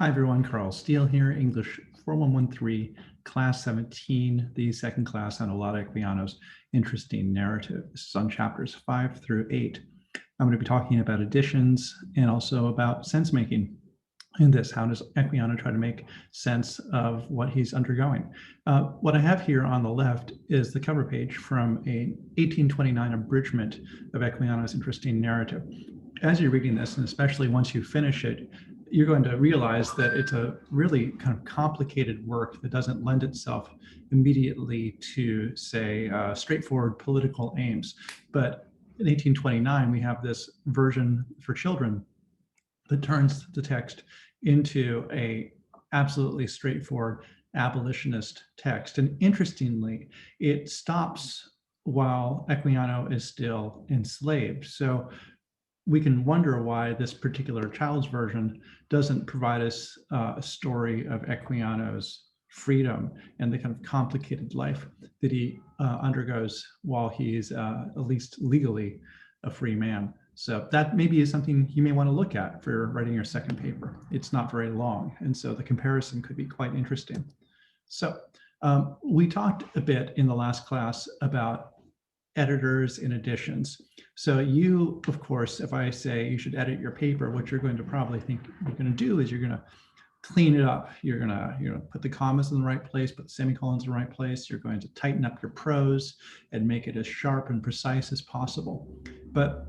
Hi everyone, Karl Steele here, English 4113, class 17, the second class on Olaudah Equiano's interesting narrative. This is on chapters 5 through 8. I'm going to be talking about additions and also about sense making in this. How does Equiano try to make sense of what he's undergoing? What I have here on the left is the cover page from a 1829 abridgement of Equiano's interesting narrative. As you're reading this, and especially once you finish it, you're going to realize that it's a really kind of complicated work that doesn't lend itself immediately to, say, straightforward political aims. But in 1829, we have this version for children that turns the text into a absolutely straightforward abolitionist text. And interestingly, it stops while Equiano is still enslaved. So we can wonder why this particular child's version doesn't provide us a story of Equiano's freedom and the kind of complicated life that he undergoes while he's at least legally a free man. So that maybe is something you may want to look at for writing your second paper. It's not very long, and so the comparison could be quite interesting. So we talked a bit in the last class about editors and editions. So you, of course, if I say you should edit your paper, what you're going to probably think you're going to do is you're going to clean it up. You're going to put the commas in the right place, put the semicolons in the right place. You're going to tighten up your prose and make it as sharp and precise as possible. But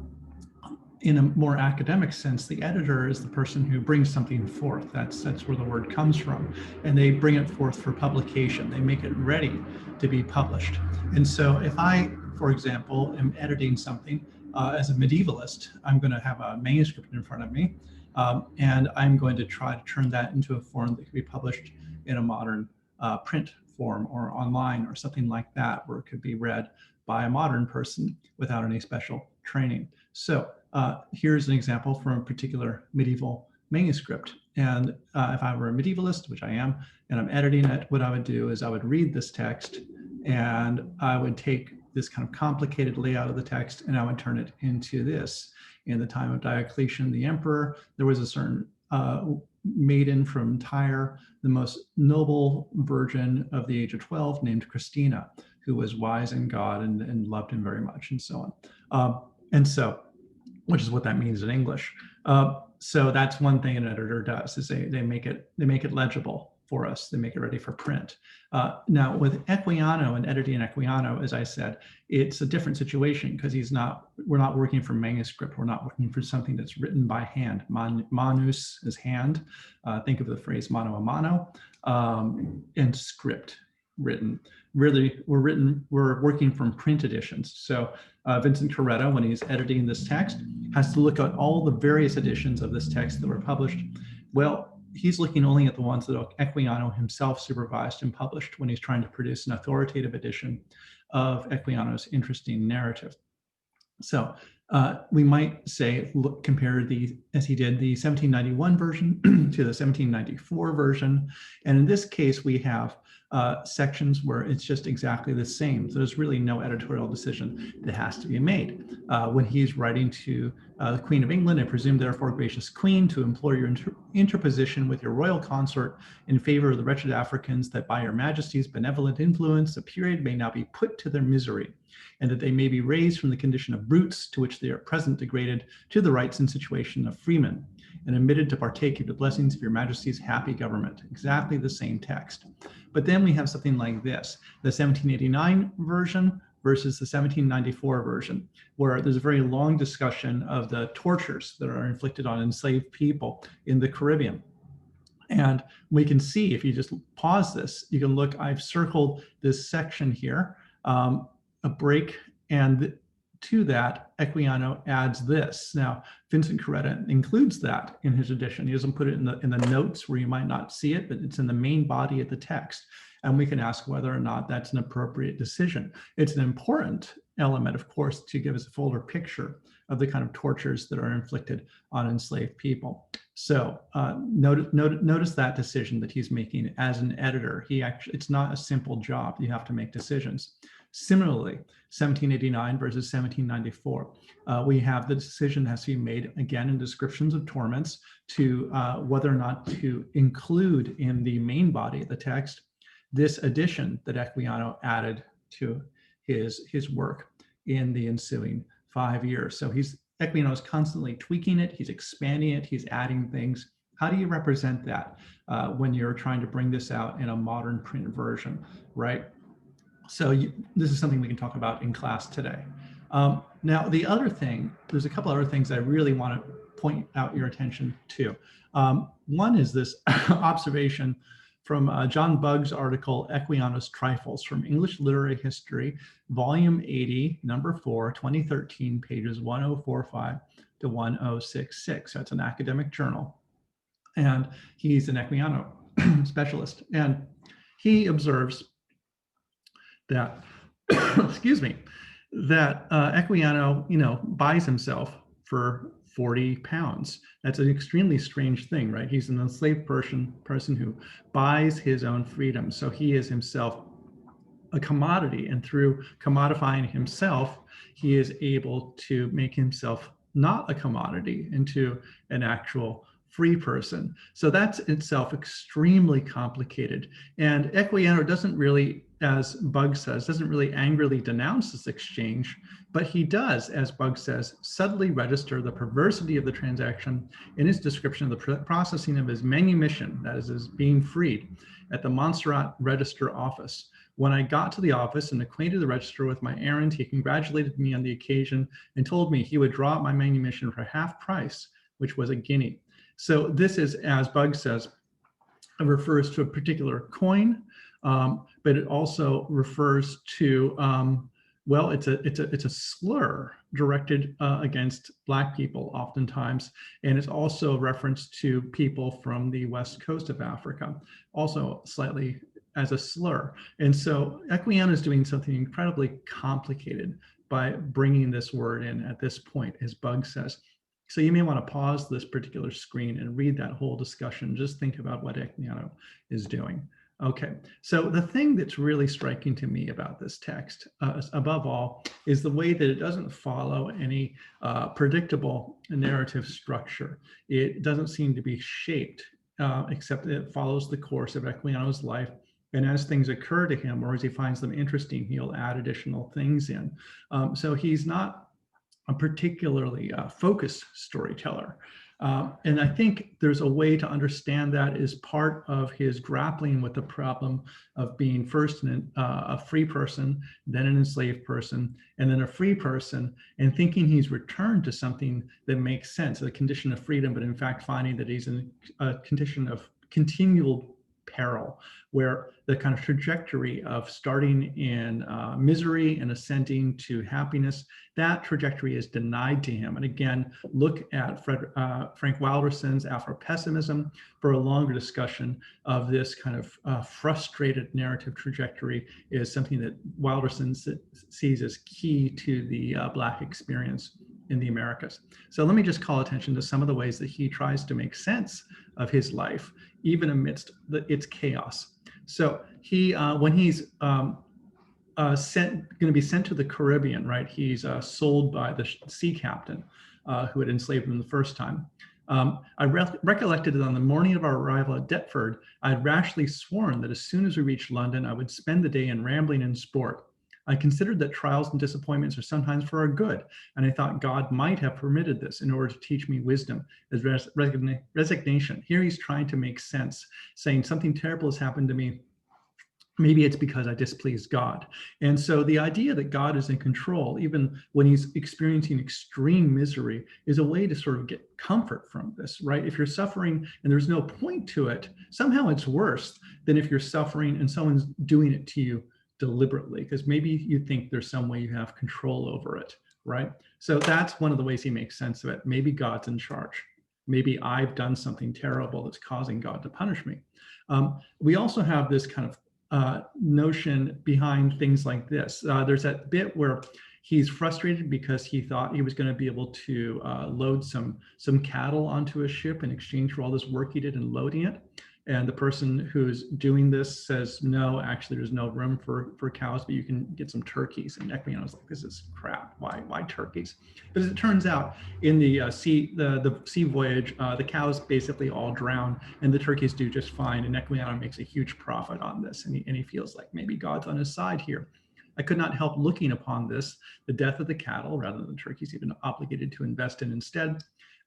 in a more academic sense, the editor is the person who brings something forth. That's where the word comes from. And they bring it forth for publication. They make it ready to be published. And so if I, for example, am editing something as a medievalist, I'm going to have a manuscript in front of me, and I'm going to try to turn that into a form that can be published in a modern print form or online or something like that, where it could be read by a modern person without any special training. So here's an example from a particular medieval manuscript. And if I were a medievalist, which I am, and I'm editing it, what I would do is I would read this text and I would take this kind of complicated layout of the text and I would turn it into this. In the time of Diocletian, the emperor, there was a certain maiden from Tyre, the most noble virgin of the age of 12, named Christina, who was wise in God and loved him very much, and so on. And so, which is what that means in English. So that's one thing an editor does, is they make it legible for us. They make it ready for print. Now with Equiano and editing Equiano, as I said, it's a different situation because we're not working from manuscript. We're not working for something that's written by hand. Manus is hand. Think of the phrase mano a mano, and script, written. Really, we're working from print editions. So Vincent Corretto, when he's editing this text, has to look at all the various editions of this text that were published. Well, he's looking only at the ones that Equiano himself supervised and published when he's trying to produce an authoritative edition of Equiano's interesting narrative. So we might say, compare as he did, the 1791 version to the 1794 version. And in this case, we have sections where it's just exactly the same. So there's really no editorial decision that has to be made. When he's writing to the Queen of England, I presume, therefore, gracious Queen, to implore your interposition with your royal consort in favor of the wretched Africans, that by your Majesty's benevolent influence, a period may now be put to their misery, and that they may be raised from the condition of brutes to which they are present degraded to the rights and situation of freemen, and admitted to partake of the blessings of your Majesty's happy government. Exactly the same text. But then we have something like this, the 1789 version versus the 1794 version, where there's a very long discussion of the tortures that are inflicted on enslaved people in the Caribbean. And we can see, if you just pause this, you can look, I've circled this section here, a break, and to that, Equiano adds this. Now, Vincent Corretto includes that in his edition. He doesn't put it in the notes where you might not see it, but it's in the main body of the text. And we can ask whether or not that's an appropriate decision. It's an important element, of course, to give us a fuller picture of the kind of tortures that are inflicted on enslaved people. So notice that decision that he's making as an editor. It's not a simple job. You have to make decisions. Similarly, 1789 versus 1794, we have the decision that has to be made again in descriptions of torments to whether or not to include in the main body of the text this addition that Equiano added to his work in the ensuing 5 years. So Equiano is constantly tweaking it, he's expanding it, he's adding things. How do you represent that when you're trying to bring this out in a modern print version, right? So this is something we can talk about in class today. Now, the other thing, there's a couple other things I really want to point out your attention to. One is this observation from John Bugg's article, Equiano's Trifles, from English Literary History, volume 80, number 4, 2013, pages 1045 to 1066. So it's an academic journal. And he's an Equiano specialist. And he observes that, excuse me, that Equiano, buys himself for 40 pounds. That's an extremely strange thing, right? He's an enslaved person who buys his own freedom. So he is himself a commodity, and through commodifying himself, he is able to make himself not a commodity into an actual free person. So that's itself extremely complicated. And Equiano doesn't really, as Bugg says, doesn't really angrily denounce this exchange, but he does, as Bugg says, subtly register the perversity of the transaction in his description of the processing of his manumission, that is, his being freed, at the Montserrat Register Office. When I got to the office and acquainted the registrar with my errand, he congratulated me on the occasion and told me he would draw up my manumission for half price, which was a guinea. So this is, as Bugg says, it refers to a particular coin, but it also refers to, well, it's a slur directed against Black people oftentimes, and it's also a reference to people from the west coast of Africa, also slightly as a slur. And so Equiano is doing something incredibly complicated by bringing this word in at this point, as Bugg says. So you may want to pause this particular screen and read that whole discussion. Just think about what Equiano is doing. Okay, so the thing that's really striking to me about this text, above all, is the way that it doesn't follow any predictable narrative structure. It doesn't seem to be shaped, except it follows the course of Equiano's life. And as things occur to him, or as he finds them interesting, he'll add additional things in. So he's not a particularly focused storyteller. And I think there's a way to understand that as part of his grappling with the problem of being first a free person, then an enslaved person, and then a free person, and thinking he's returned to something that makes sense, a condition of freedom, but in fact finding that he's in a condition of continual peril, where the kind of trajectory of starting in misery and ascending to happiness, that trajectory is denied to him. And again, look at Frank Wilderson's Afro-Pessimism for a longer discussion of this kind of frustrated narrative trajectory is something that Wilderson sees as key to the Black experience in the Americas. So let me just call attention to some of the ways that he tries to make sense of his life, even amidst its chaos. So he, when he's going to be sent to the Caribbean, right? He's sold by the sea captain who had enslaved him the first time. I recollected that on the morning of our arrival at Deptford, I had rashly sworn that as soon as we reached London, I would spend the day in rambling and sport. I considered that trials and disappointments are sometimes for our good, and I thought God might have permitted this in order to teach me wisdom as resignation. Here he's trying to make sense, saying something terrible has happened to me. Maybe it's because I displeased God. And so the idea that God is in control, even when he's experiencing extreme misery, is a way to sort of get comfort from this, right? If you're suffering and there's no point to it, somehow it's worse than if you're suffering and someone's doing it to you deliberately, because maybe you think there's some way you have control over it, right? So that's one of the ways he makes sense of it. Maybe God's in charge. Maybe I've done something terrible that's causing God to punish me. We also have this kind of notion behind things like this. There's that bit where he's frustrated because he thought he was going to be able to load some cattle onto a ship in exchange for all this work he did in loading it. And the person who's doing this says, no, actually, there's no room for cows, but you can get some turkeys. And Equiano's like, this is crap. Why turkeys? But as it turns out, in the sea voyage, the cows basically all drown, and the turkeys do just fine. And Equiano makes a huge profit on this, and he feels like maybe God's on his side here. I could not help looking upon this, the death of the cattle, rather than the turkeys even obligated to invest in instead,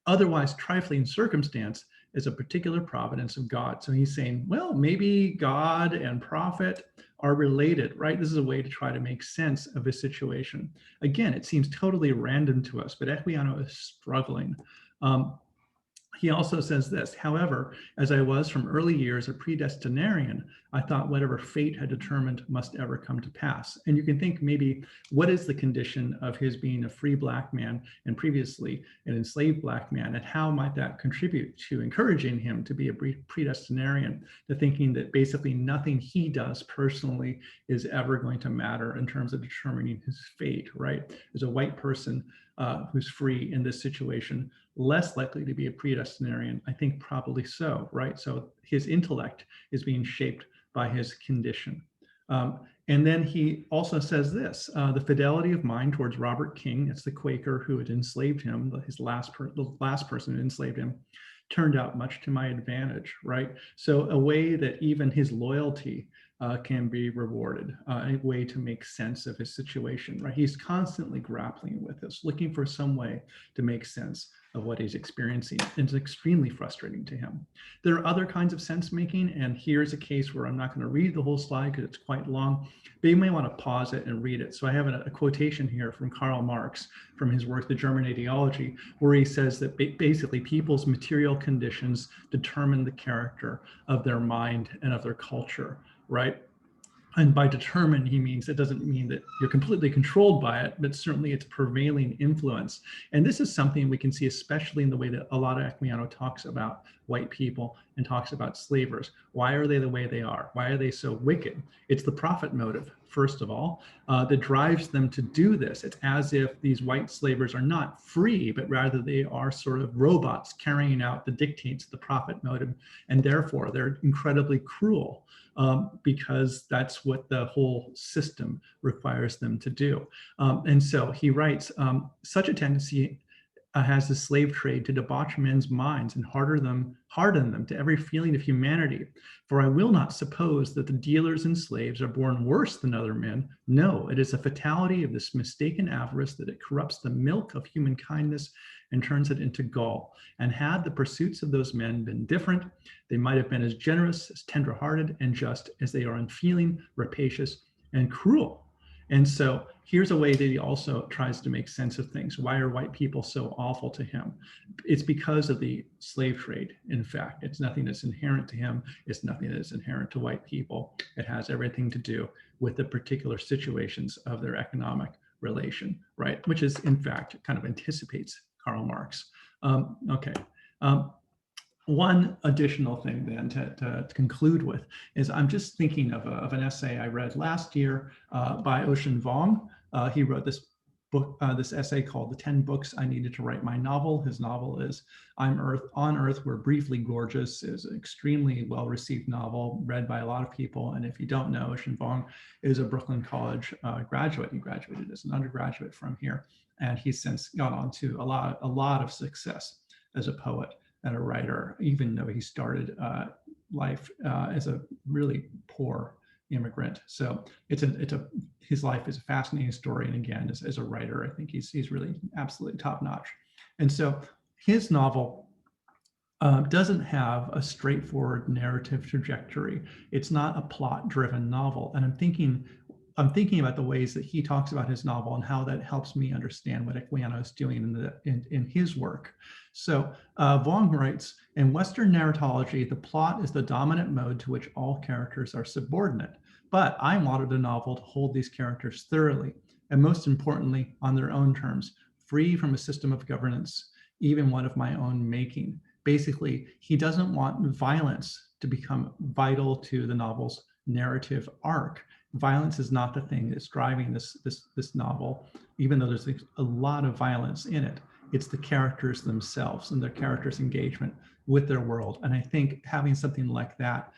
otherwise trifling circumstance, is a particular providence of God. So he's saying, well, maybe God and prophet are related, right? This is a way to try to make sense of his situation. Again, it seems totally random to us, but Equiano is struggling. He also says this, however, as I was from early years a predestinarian, I thought whatever fate had determined must ever come to pass. And you can think maybe, what is the condition of his being a free Black man and previously an enslaved Black man, and how might that contribute to encouraging him to be a predestinarian, to thinking that basically nothing he does personally is ever going to matter in terms of determining his fate, right? As a white person who's free in this situation, less likely to be a predestinarian? I think probably so, right? So his intellect is being shaped by his condition. And then he also says this, the fidelity of mind towards Robert King, it's the Quaker who had enslaved him, the last person who enslaved him, turned out much to my advantage, right? So a way that even his loyalty can be rewarded, a way to make sense of his situation, right? He's constantly grappling with this, looking for some way to make sense of what he's experiencing. It's extremely frustrating to him. There are other kinds of sense making, and here's a case where I'm not going to read the whole slide because it's quite long, but you may want to pause it and read it. So I have a quotation here from Karl Marx from his work, The German Ideology, where he says that basically people's material conditions determine the character of their mind and of their culture, right? And by determine, he means, it doesn't mean that you're completely controlled by it, but certainly it's prevailing influence. And this is something we can see, especially in the way that Olaudah Equiano talks about white people and talks about slavers. Why are they the way they are? Why are they so wicked? It's the profit motive, first of all, that drives them to do this. It's as if these white slavers are not free, but rather they are sort of robots carrying out the dictates of the profit motive, and therefore they're incredibly cruel. Because that's what the whole system requires them to do. And so he writes, such a tendency has the slave trade to debauch men's minds and harden them to every feeling of humanity. For I will not suppose that the dealers in slaves are born worse than other men. No, it is a fatality of this mistaken avarice that it corrupts the milk of human kindness and turns it into gall. And had the pursuits of those men been different, they might have been as generous, as tenderhearted, and just as they are unfeeling, rapacious, and cruel. And so here's a way that he also tries to make sense of things. Why are white people so awful to him? It's because of the slave trade, in fact. It's nothing that's inherent to him. It's nothing that is inherent to white people. It has everything to do with the particular situations of their economic relation, right? Which is, in fact, kind of anticipates Karl Marx. One additional thing then to conclude with is I'm just thinking of an essay I read last year by Vuong. He wrote this book, this essay called The 10 Books I Needed to Write My Novel. His novel is On Earth, We're Briefly Gorgeous. It's an extremely well-received novel read by a lot of people. And if you don't know, Vuong is a Brooklyn College graduate. He graduated as an undergraduate from here. And he's since gone on to a lot of success as a poet and a writer, even though he started life as a really poor immigrant. So his life is a fascinating story. And again, as a writer, I think he's really absolutely top notch. And so his novel doesn't have a straightforward narrative trajectory. It's not a plot-driven novel. And I'm thinking about the ways that he talks about his novel and how that helps me understand what Equiano is doing in his work. So Vuong writes, in Western narratology, the plot is the dominant mode to which all characters are subordinate. But I wanted a novel to hold these characters thoroughly, and most importantly, on their own terms, free from a system of governance, even one of my own making. Basically, he doesn't want violence to become vital to the novel's narrative arc. Violence is not the thing that's driving this novel, even though there's a lot of violence in it. It's the characters themselves and their characters' engagement with their world. And I think having something like that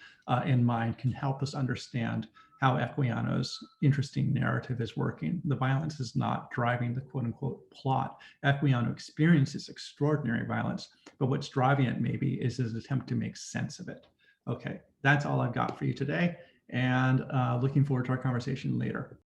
in mind can help us understand how Equiano's interesting narrative is working. The violence is not driving the quote unquote plot. Equiano experiences extraordinary violence, but what's driving it maybe is his attempt to make sense of it. Okay, that's all I've got for you today, and looking forward to our conversation later.